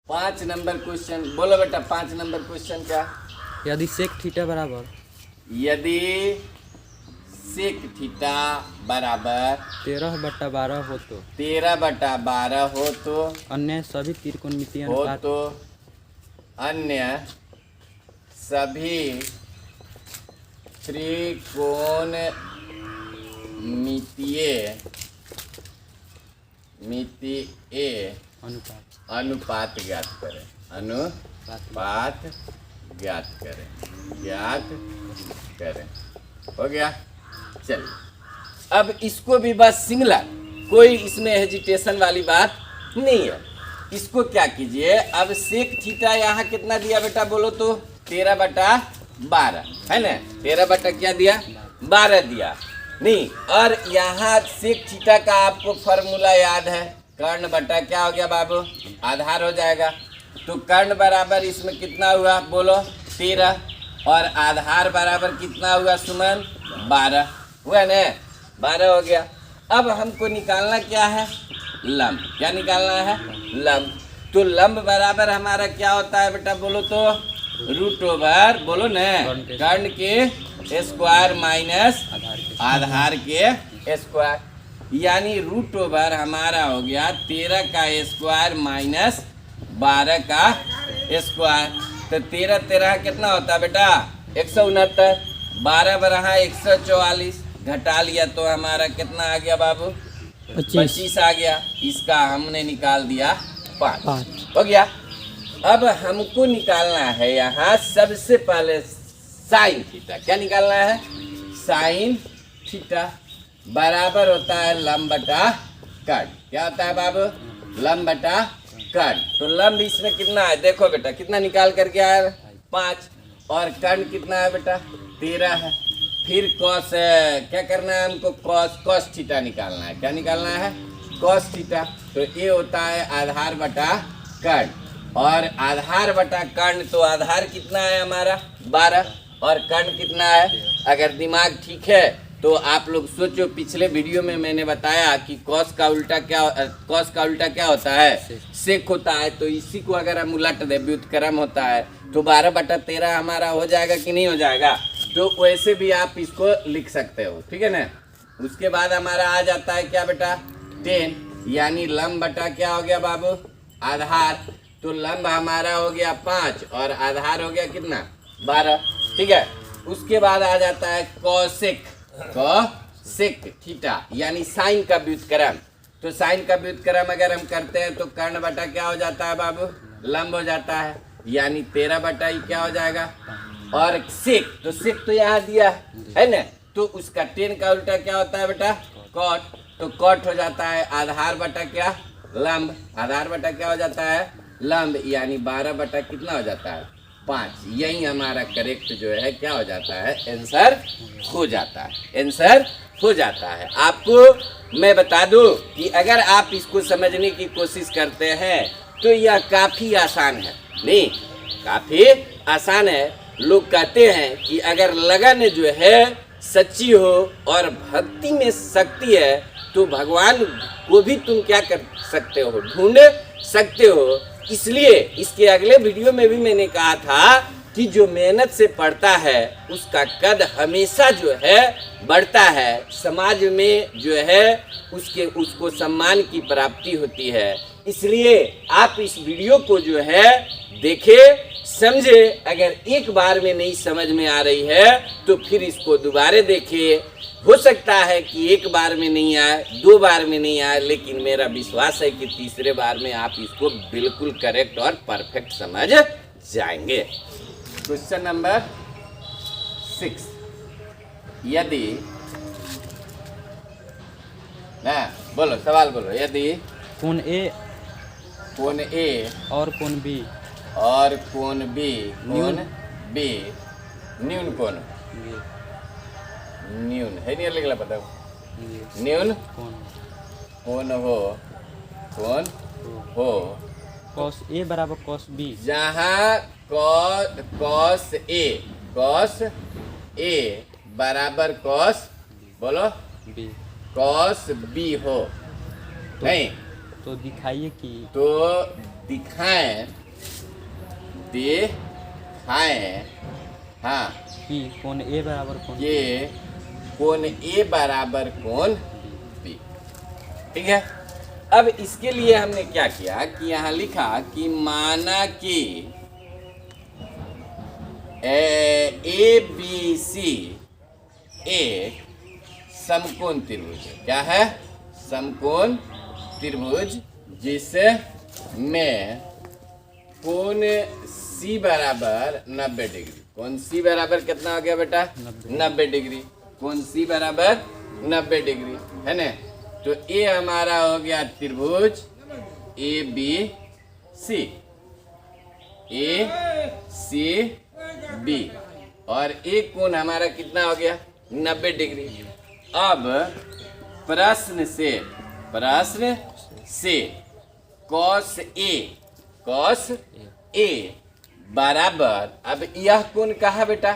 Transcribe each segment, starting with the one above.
5 number question बोलो बेटा। 5 number question क्या? यदि सेक थीटा बराबर यदि सेक थीटा बराबर 13/12 हो तो 13/12 हो तो अन्य सभी त्रिकोणमितीय अनुपात अन्य सभी मितीय अनुपात ज्ञात करें। अनुपात ज्ञात करें। हो गया। चलिए अब इसको भी बस सिंगुलर, कोई इसमें हेजिटेशन वाली बात नहीं है। इसको क्या कीजिए, अब सेक थीटा यहाँ कितना दिया बेटा बोलो तो? 13/12 है ना। 13 क्या दिया? 12 दिया नहीं। और यहाँ सेक थीटा का आपको फॉर्मूला याद है, कर्ण बटा क्या हो गया बाबू? आधार हो जाएगा। तो कर्ण बराबर इसमें कितना हुआ बोलो? 13 और आधार बराबर कितना हुआ सुमन? 12 हुआ ना। 12 हो गया। अब हमको निकालना क्या है? लंब। क्या निकालना है? लंब। तो लंब बराबर हमारा क्या होता है बेटा बोलो तो? √, बोलो ना, कर्ण के स्क्वायर माइनस आधार के स्क्वायर, यानी √, हमारा हो गया 13 का स्क्वायर माइनस 12 का स्क्वायर। तो 13 कितना होता है बेटा? 169। 12 बरहा 144, घटा लिया तो हमारा कितना आ गया बाबू? 25 आ गया। इसका हमने निकाल दिया 5 हो गया। अब हमको निकालना है यहाँ सबसे पहले साइन थीटा। क्या निकालना है? साइन थीटा बराबर होता है लंब बटा कर्ण। क्या होता है बाबू? लंब बटा कर्ण। तो लंब इसमें कितना है देखो बेटा, कितना निकाल करके आया? 5। और कर्ण कितना है बेटा? 13 है। फिर कॉस, क्या करना है हमको? कॉस थीटा निकालना है। क्या निकालना है? Cos theta. तो ये होता है आधार बटा कर्ण, और आधार बटा कर्ण, तो आधार कितना है हमारा? 12, और कर्ण कितना है? अगर दिमाग ठीक है तो आप लोग सोचो, पिछले वीडियो में मैंने बताया कि कॉस का उल्टा क्या होता है? सेक होता है। तो इसी को अगर हम उलट दे, व्युत्क्रम होता है, तो 12/13 हमारा हो जाएगा कि नहीं हो जाएगा? तो वैसे भी आप इसको लिख सकते हो, ठीक है ना। उसके बाद हमारा आ जाता है क्या बेटा? 10, यानी लंब बटा क्या हो गया बाबू? आधार। तो लंब हमारा हो गया 5 और आधार हो गया कितना? 12, ठीक है। उसके बाद आ जाता है कॉसेक थीटा, यानी साइन का व्युत्क्रम। तो साइन का व्युत्क्रम अगर हम करते हैं तो कर्ण बटा क्या हो जाता है बाबू? लंब हो जाता है, यानी 13 क्या हो जाएगा? और सेक, तो सेक तो यहाँ दिया है ना, तो उसका 10 का उल्टा क्या होता है बेटा? कॉट। तो कॉट हो जाता है आधार बटा क्या? लंब। आधार बटा क्या हो जाता है? लंब, यानी 12 कितना हो जाता है? 5। यही हमारा करेक्ट जो है क्या हो जाता है? आंसर हो जाता है। आंसर हो जाता है। आपको मैं बता दूं कि अगर आप इसको समझने की कोशिश करते हैं तो यह काफ़ी आसान है। नहीं, काफ़ी आसान है। लोग कहते हैं कि अगर लगन जो है सच्ची हो और भक्ति में शक्ति है तो भगवान को भी तुम क्या कर सकते हो? ढूंढ सकते हो। इसलिए इसके अगले वीडियो में भी मैंने कहा था कि जो मेहनत से पढ़ता है उसका कद हमेशा जो है बढ़ता है, समाज में जो है उसको सम्मान की प्राप्ति होती है। इसलिए आप इस वीडियो को जो है देखे, समझे। अगर एक बार में नहीं समझ में आ रही है तो फिर इसको दोबारा देखिए। हो सकता है कि एक बार में नहीं आए, 2 बार में नहीं आए, लेकिन मेरा विश्वास है कि तीसरे बार में आप इसको बिल्कुल करेक्ट और परफेक्ट समझ जाएंगे। क्वेश्चन नंबर 6, यदि ना बोलो, सवाल बोलो। यदि कोण ए और कोण बी न्यून है नहीं लिखला पता न्यून कोण हो कॉस ए बराबर कॉस बी, जहाँ कॉस ए बराबर कॉस बोलो बी, कॉस बी हो। नहीं तो दिखाइए कि तो दिखाएं हाँ कि कोण ए बराबर कोण ये कोण ए बराबर कोण बी। ठीक है, अब इसके लिए हमने क्या किया कि यहाँ लिखा कि माना कि ए बी सी एक समकोण त्रिभुज है। क्या है? समकोण त्रिभुज जिसमें कोण सी बराबर 90 डिग्री। कोण सी बराबर कितना हो गया बेटा? 90 डिग्री। कोण सी बराबर 90 डिग्री है ना। तो ए हमारा हो गया त्रिभुज ए बी सी, बी, और एक कोण हमारा कितना हो गया? 90 डिग्री। अब प्रश्न से कॉस ए बराबर, अब यह कोण कहा बेटा?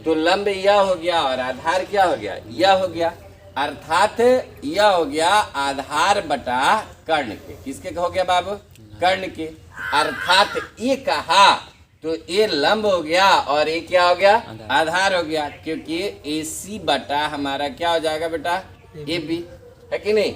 तो लंब यह हो गया और आधार क्या हो गया? यह हो गया। अर्थात यह हो गया आधार बटा कर्ण के। किसके हो गया बाबू? कर्ण के। अर्थात ये कहा तो ये लंब हो गया और ये क्या हो गया? आधार हो गया, क्योंकि ए सी बटा हमारा क्या हो जाएगा बेटा? ए बी, है कि नहीं।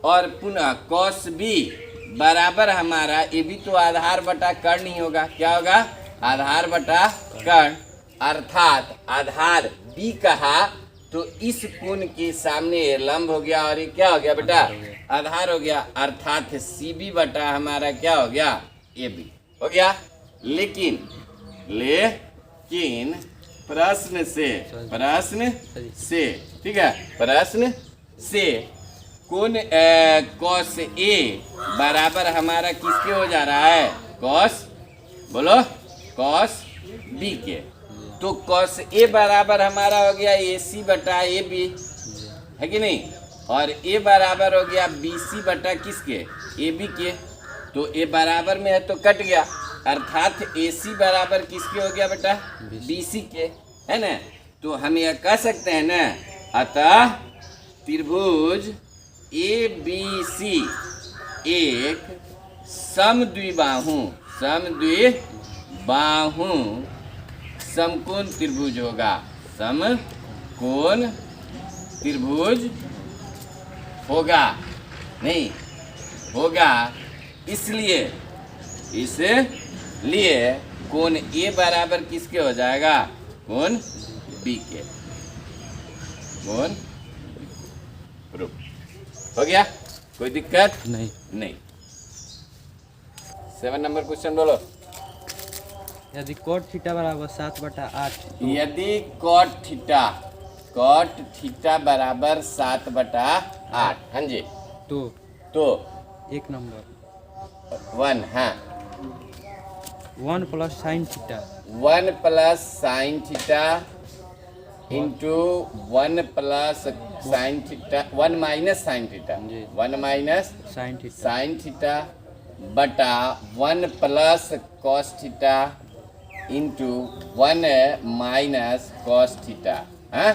और पुनः कॉस बी बराबर हमारा ए बी तो आधार बटा कर्ण ही होगा। क्या होगा? आधार बटा कर्ण। अर्थात आधार बी कहा तो इस कोण के सामने ये लंब हो गया और ये क्या हो गया बेटा? आधार हो गया। अर्थात सी बी बटा हमारा क्या हो गया? ए बी हो गया। लेकिन प्रश्न से ठीक है, प्रश्न से कोण कॉस ए बराबर हमारा किसके हो जा रहा है? बोलो कॉस बी के। तो कॉस ए बराबर हमारा हो गया ए सी बटा ए बी, है कि नहीं। और ए बराबर हो गया बी सी बटा किसके? ए बी के। तो ए बराबर में है तो कट गया। अर्थात ए सी बराबर किसके हो गया बेटा? बी सी के, है ना। तो हम यह कह सकते हैं ना, अतः त्रिभुज ए बी सी एक समद्विबाहु समकोण त्रिभुज होगा। समकोण त्रिभुज होगा, नहीं होगा। इसलिए कोण ए बराबर किसके हो जाएगा? कोण बी के। कोण प्रूफ हो गया। कोई दिक्कत नहीं। 7 नंबर क्वेश्चन बोलो। यदि कॉट थीटा बराबर 7/8, यदि कॉट थीटा बराबर 7/8, हाँ जी, तो 1 नंबर 1, हाँ 1 plus sine theta 1 plus sine theta into 1 plus sine theta 1 minus sine theta जी। 1 माइनस साइन साइन थीटा बटा 1 plus cos theta into 1 minus cos theta. हाँ,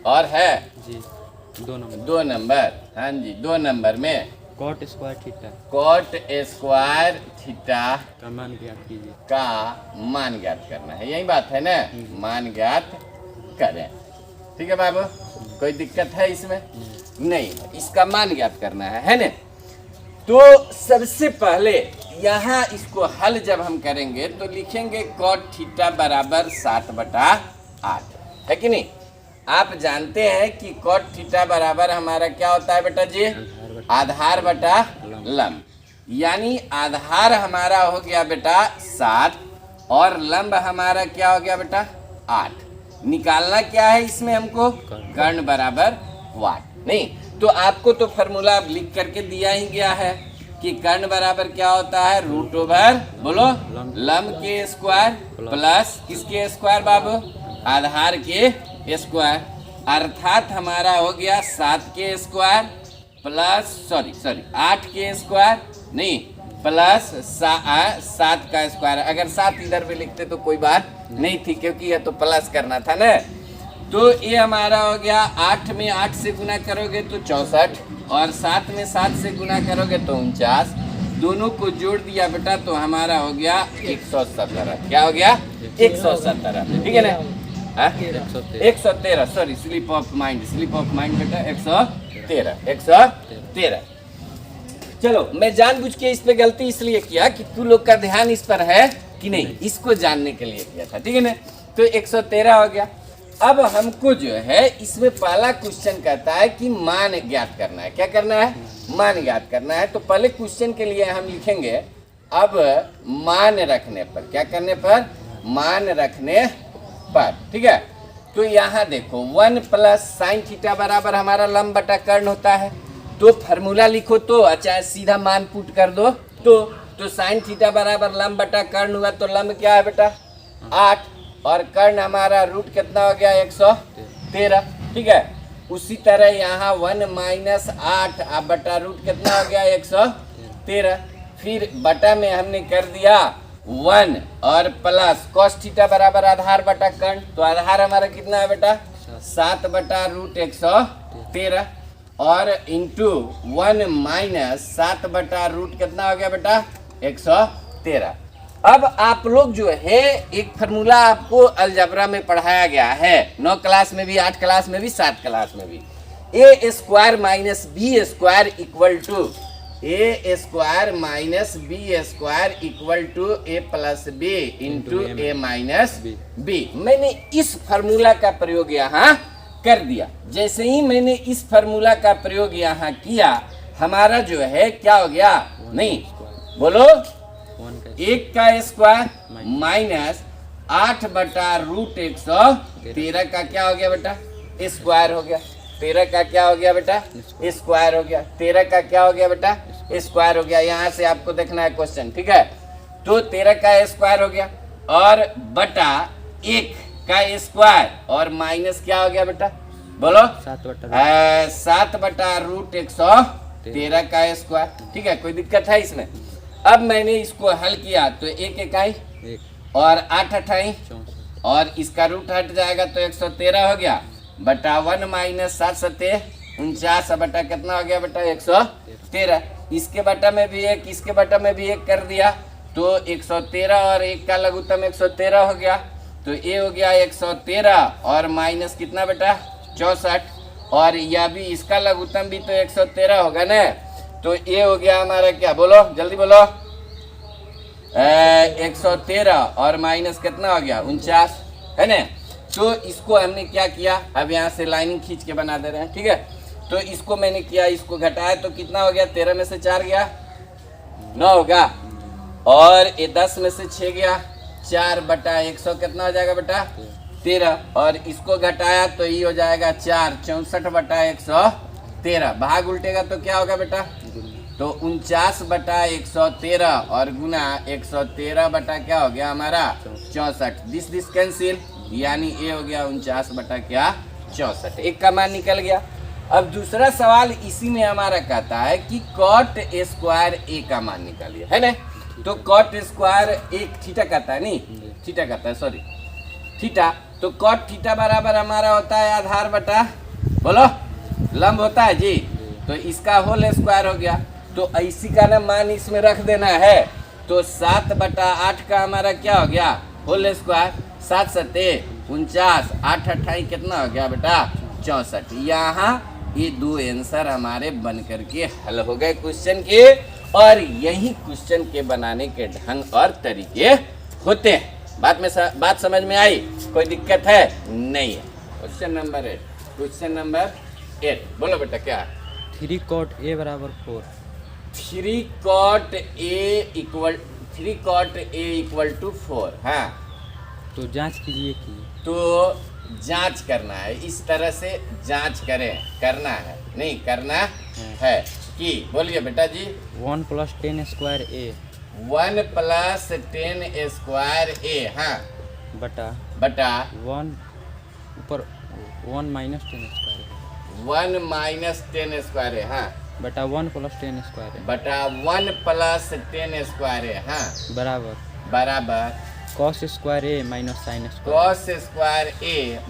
और है जी 2 नंबर 2 नंबर, हाँ जी 2 नंबर में cot square theta cot square theta का मान ज्ञात कीजिए। का मान ज्ञात करना है। यही बात है ना, मान ज्ञात करें। ठीक है बाबू, कोई दिक्कत है इसमें? नहीं, इसका मान ज्ञात करना है ना। तो सबसे पहले यहाँ इसको हल जब हम करेंगे तो लिखेंगे कॉट थीटा बराबर 7/8, है कि नहीं। आप जानते हैं कि कॉट थीटा बराबर हमारा क्या होता है बेटा जी? आधार बटा लंब। यानी आधार हमारा हो गया बेटा 7 और लंब हमारा क्या हो गया बेटा? 8। निकालना क्या है इसमें हमको? कर्ण बराबर वाट। नहीं तो आपको तो फॉर्मूला अब लिख करके दिया ही गया है कि कर्ण बराबर क्या होता है? √, बोलो, लंब के स्क्वायर प्लस किसके स्क्वायर बाबू? आधार के स्क्वायर। अर्थात हमारा हो गया 7 के स्क्वायर प्लस 8 के स्क्वायर, नहीं प्लस 7 का स्क्वायर। अगर 7 इधर भी लिखते तो कोई बात नहीं थी, क्योंकि यह तो प्लस करना था ना। तो ये हमारा हो गया 8 में 8 से गुना करोगे तो 64, और 7 में 7 से गुना करोगे तो 49, दोनों को जोड़ दिया बेटा तो हमारा हो गया 117। क्या हो गया? 117। ठीक है ना? 113, सॉरी, स्लिप ऑफ माइंड बेटा, 113। चलो, मैं जानबूझ के इस पे गलती इसलिए किया कि तू लोग का ध्यान इस पर है कि नहीं, इसको जानने के लिए किया था। ठीक है ना? तो 113 हो गया। अब हमको जो है इसमें पहला क्वेश्चन कहता है कि मान ज्ञात करना है। क्या करना है? मान ज्ञात करना है। तो पहले क्वेश्चन के लिए हम लिखेंगे अब मान रखने पर। क्या करने पर? मान रखने पर। ठीक है? तो यहाँ देखो 1 प्लस साइन थीटा बराबर हमारा लंब बटा कर्ण होता है। तो फार्मूला लिखो तो चाहे सीधा मान पुट कर दो तो साइन थीटा बराबर लंब बटा कर्ण हुआ। तो लंब क्या है बेटा? 8 और कर्ण हमारा रूट कितना हो गया? 113। ठीक है? उसी तरह यहाँ 1 माइनस 8 अब बटा रूट कितना हो गया? 113। फिर बटा में हमने कर दिया 1 और प्लस कॉस थीटा बराबर आधार बटा कर्ण। तो आधार हमारा कितना है बेटा? 7 बटा रूट 113 और इंटू 1 माइनस 7 बटा रूट कितना हो गया बेटा? 113। अब आप लोग जो है एक फार्मूला आपको अलजबरा में पढ़ाया गया है, 9 क्लास में भी, 8 क्लास में भी, 7 क्लास में भी। A square minus B square equal to A square minus B square equal to A plus B into A minus B. मैंने इस फार्मूला का प्रयोग यहाँ कर दिया। जैसे ही मैंने इस फार्मूला का प्रयोग यहाँ किया हमारा जो है क्या हो गया? नहीं बोलो, 1 का स्क्वायर माइनस 8 बटा रूट 113 का क्या हो गया बेटा? स्क्वायर हो गया। 13 का क्या हो गया बेटा? स्क्वायर हो गया। 13 का क्या हो गया बेटा? स्क्वायर हो गया। यहाँ से आपको देखना है क्वेश्चन। ठीक है? तो 13 का स्क्वायर हो गया और बटा 1 का स्क्वायर और माइनस क्या हो गया बेटा? बोलो, 7 बटा रूट 113 का स्क्वायर। ठीक है? कोई दिक्कत है इसमें? अब मैंने इसको हल किया तो 1 इकाई और 8 अठाई और इसका रूट हट जाएगा तो 113 हो गया बटा 1 माइनस 7 सत्ते 49 बटा कितना हो गया बेटा? 113। इसके बटा में भी 1, इसके बटा में भी 1 कर दिया तो 113 और 1 का लघुत्तम 113 हो गया। तो ये हो गया 113 और माइनस कितना बेटा? 64 और यह भी इसका लघुत्तम भी तो 113 होगा ना। तो ये हो गया हमारा क्या? बोलो जल्दी बोलो, 113 और माइनस कितना हो गया? 49 है ना। तो इसको हमने क्या किया? अब यहाँ से लाइनिंग खींच के बना दे रहे हैं। ठीक है? तो इसको मैंने किया, इसको घटाया तो कितना हो गया? 13 में से 4 गया 9 होगा और ये 10 में से 6 गया 4 बटा 100 कितना हो जाएगा बेटा? 13 और इसको घटाया तो ये हो जाएगा 4 64 बटा 113। भाग उल्टेगा तो क्या होगा बेटा? तो 49 बटा 113 और गुना 113 बटा क्या हो गया हमारा? 64। दिस कैंसिल, यानी ये हो गया 49 बटा क्या? 64। एक का मान निकल गया। अब दूसरा सवाल इसी में हमारा कहता है कि कॉट स्क्वायर ए का मान निकालिए, है ना। तो कॉट स्क्वायर एक थीटा कहता है, नहीं थीटा कहता है, सॉरी थीटा। तो कॉट थीटा बराबर हमारा होता है आधार बटा बोलो लंब होता है जी। तो इसका होल स्क्वायर हो गया। तो इसी का ना मान इसमें रख देना है। तो 7 बटा 8 का हमारा क्या हो गया? Whole square. 7 सत्ते 49, 8 अट्ठाई कितना हो गया बेटा? 64। यहाँ ये 2 आंसर हमारे बन करके हल हो गए क्वेश्चन के। और यही क्वेश्चन के बनाने के ढंग और तरीके होते हैं। बात समझ में आई? कोई दिक्कत है? नहीं है। क्वेश्चन नंबर 8, क्वेश्चन नंबर 8 बोलो बेटा क्या? 3 cot A बराबर 4। 3 cot A इक्वल टू 4। हाँ, तो जांच कीजिए कि तो जांच करना है, इस तरह से जांच करें, करना है नहीं करना है कि बोलिए बेटा जी। 1 + 10 स्क्वायर A 1 + 10 स्क्वायर A। हाँ बटा 1 ऊपर 1 - 10 स्क्वायर 1 - 10 स्क्वायर है। हाँ बटा 1 + 10 स्क्वायर बटा 1 + 10 स्क्वायर है। हाँ बराबर cos square A - sin square cos square A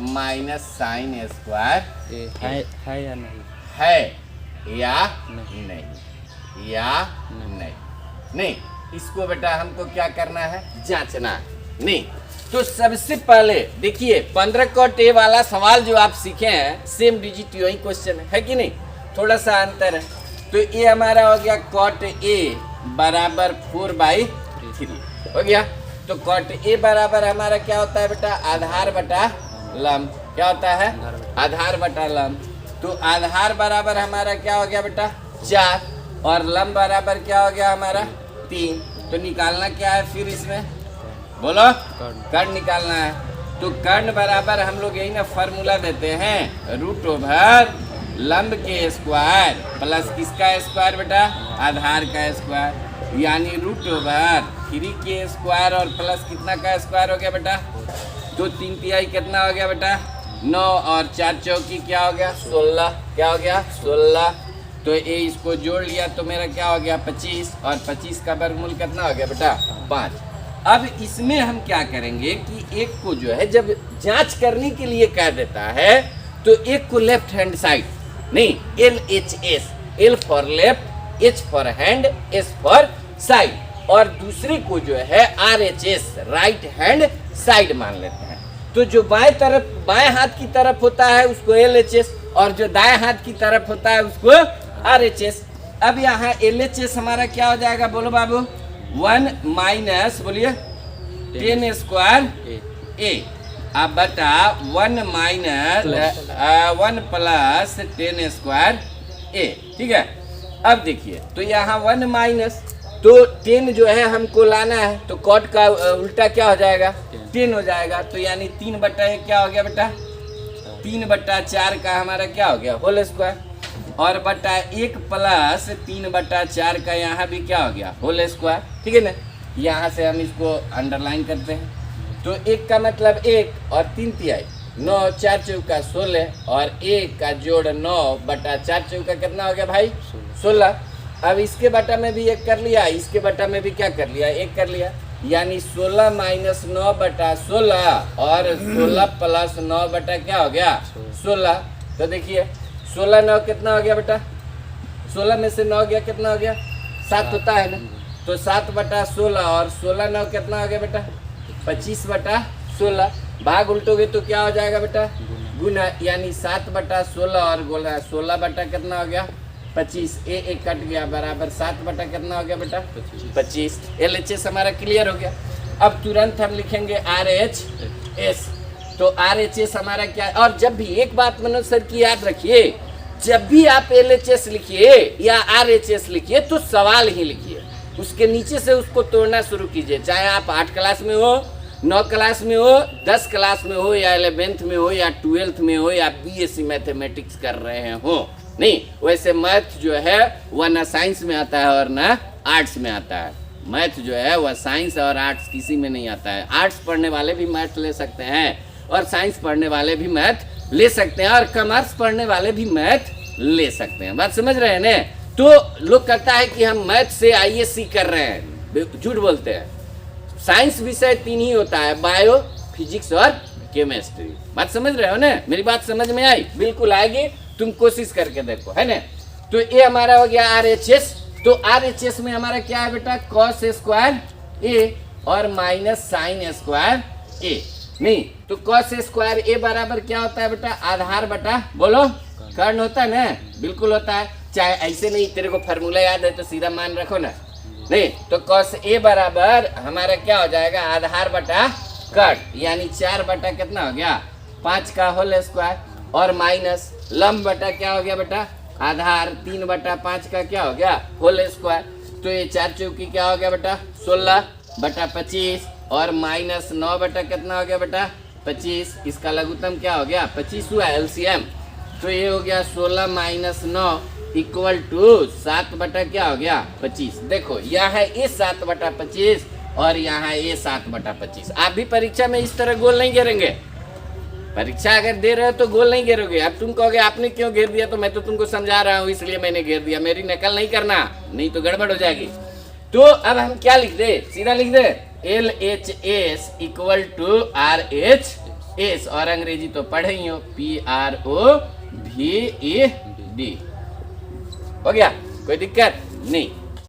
minus sine square A है या नहीं? है या नहीं, या नहीं। नहीं, इसको बेटा हमको क्या करना है, जांचना है। नहीं, तो सबसे पहले देखिए 15 कॉट ए वाला सवाल जो आप सीखे हैं सेम डिजिट वही क्वेश्चन है कि नहीं, थोड़ा सा अंतर है। तो ये हमारा हो गया कॉट ए बराबर 4/3 हो गया। तो कॉट ए बराबर हमारा क्या होता है बेटा, आधार बटा लंब। क्या होता है, आधार बटा लंब। तो आधार बराबर हमारा क्या हो गया बेटा 4 और लंब बराबर क्या हो गया हमारा 3। तो निकालना क्या है फिर इसमें, बोलो, कर्ण निकालना है। तो कर्ण बराबर हम लोग यही ना फॉर्मूला देते हैं, √ लंब के स्क्वायर प्लस किसका स्क्वायर बेटा, आधार का स्क्वायर, यानी √3 के स्क्वायर और प्लस कितना का स्क्वायर हो गया बेटा, तो 3 कितना हो गया बेटा 9 और 4 चौकी क्या हो गया 16। क्या हो गया 16। तो ये इसको जोड़ लिया तो मेरा क्या हो गया 25 और 25 का वर्गमूल कितना हो गया बेटा 5। अब इसमें हम क्या करेंगे कि एक को जो है जब जांच करने के लिए कह देता है तो एक को लेफ्ट हैंड साइड, नहीं LHS, L for left, H for hand, S for side, और दूसरे को जो है RHS, राइट हैंड साइड मान लेते हैं। तो जो बाएं तरफ, बाएं हाथ की तरफ होता है उसको LHS और जो दाएं हाथ की तरफ होता है उसको RHS। अब यहाँ LHS हमारा क्या हो जाएगा, बोलो बाबू, 1 माइनस, बोलिए 10 स्क्वायर A अब बटा 1 माइनस 1 प्लस 10 स्क्वायर A। ठीक है, अब देखिए तो यहाँ 1 माइनस, तो 10 जो है हमको लाना है, तो कॉट का उल्टा क्या हो जाएगा 10 हो जाएगा। तो यानी 3/1 क्या हो गया बेटा, 3/4 का हमारा क्या हो गया होल स्क्वायर, और बटा 1 प्लस 3/4 का यहाँ भी क्या हो गया होल स्क्वायर। ठीक है ना, यहाँ से हम इसको अंडरलाइन करते हैं। तो 1 का मतलब 1 और 3 9, 4 चौका 16 और 1 का जोड़ 9/4 चौका कितना हो गया भाई 16। अब इसके बटा में भी 1 कर लिया, इसके बटा में भी क्या कर लिया 1 कर लिया, यानी 16 माइनस 9/16 और 16 प्लस 9 बटा क्या हो गया 16। तो देखिए 16 9 कितना हो गया बेटा, 16 में से 9 गया कितना हो गया 7 होता है ना, तो 7/16 और 16 9 कितना हो गया बेटा 25/16। भाग उल्टोगे तो क्या हो जाएगा बेटा गुना, यानी 7/16 और गोला 16 बटा कितना हो गया 25। एक कट गया बराबर 7 बटा कितना हो गया बेटा 25। LHS हमारा क्लियर हो गया। अब तुरंत हम लिखेंगे RHS। तो RHS हमारा क्या, और जब भी एक बात मनोज सर की याद रखिए, जब भी आप LHS लिखिए या RHS लिखिए तो सवाल ही लिखिए, उसके नीचे से उसको तोड़ना शुरू कीजिए। चाहे आप 8 क्लास में हो, 9 क्लास में हो, 10 क्लास में हो, या 11th में हो, या 12th में हो, या BSc मैथमेटिक्स कर रहे हो। नहीं, वैसे मैथ जो है वह ना साइंस में आता है और ना आर्ट्स में आता है। मैथ जो है वह साइंस और आर्ट्स किसी में नहीं आता है। आर्ट्स पढ़ने वाले भी मैथ ले सकते हैं और साइंस पढ़ने वाले भी मैथ ले सकते हैं और कॉमर्स पढ़ने वाले भी मैथ ले सकते हैं। बात समझ रहे हैं ना। तो लोग कहता है कि हम मैथ से ISC कर रहे हैं, झूठ बोलते हैं। साइंस विषय 3 ही होता है, बायो, फिजिक्स और केमिस्ट्री। बात समझ रहे हो ना, मेरी बात समझ में आई, बिल्कुल आएगी, तुम कोशिश करके देखो, है ना। तो ये हमारा हो गया RHS। तो RHS में हमारा क्या है बेटा cos स्क्वायर A और माइनस साइन स्क्वायर A। नहीं, तो cos स्क्वायर A बराबर क्या होता है बेटा आधार बटा, बोलो, कर्ण होता है ना, बिल्कुल होता है। चाहे ऐसे नहीं, तेरे को फार्मूला याद है तो सीधा मान रखो ना। नहीं, तो cos A बराबर हमारा क्या हो जाएगा आधार बटा कर्ण, यानी 4 बटा कितना हो गया 5 का होल स्क्वायर, और माइनस लंब बटा क्या हो गया बेटा आधार 3/5 का क्या हो गया होल स्क्वायर। तो ये 4 चौकी क्या हो गया बेटा 16/25 और माइनस 9 बटा कितना हो गया बेटा 25। इसका लघुत्तम क्या हो गया 25 हुआ LCM। तो ये हो गया 16 माइनस 9 इक्वल टू 7 बटा क्या हो गया 25। देखो यहाँ है ये 7/25 और यहाँ ये 7/25। आप भी परीक्षा में इस तरह गोल नहीं घेरेंगे। परीक्षा अगर दे रहे हो तो गोल नहीं घेरोगे। अब तुम कहोगे आपने क्यों घेर दिया, तो मैं तो तुमको समझा रहा हूँ इसलिए मैंने घेर दिया, मेरी नकल नहीं करना, नहीं तो गड़बड़ हो जाएगी। तो अब हम क्या लिख दे, सीधा लिख दे LHS इक्वल टू RHS, और अंग्रेजी तो पढ़े ही हो PROVED। हो गया, कोई दिक्कत नहीं।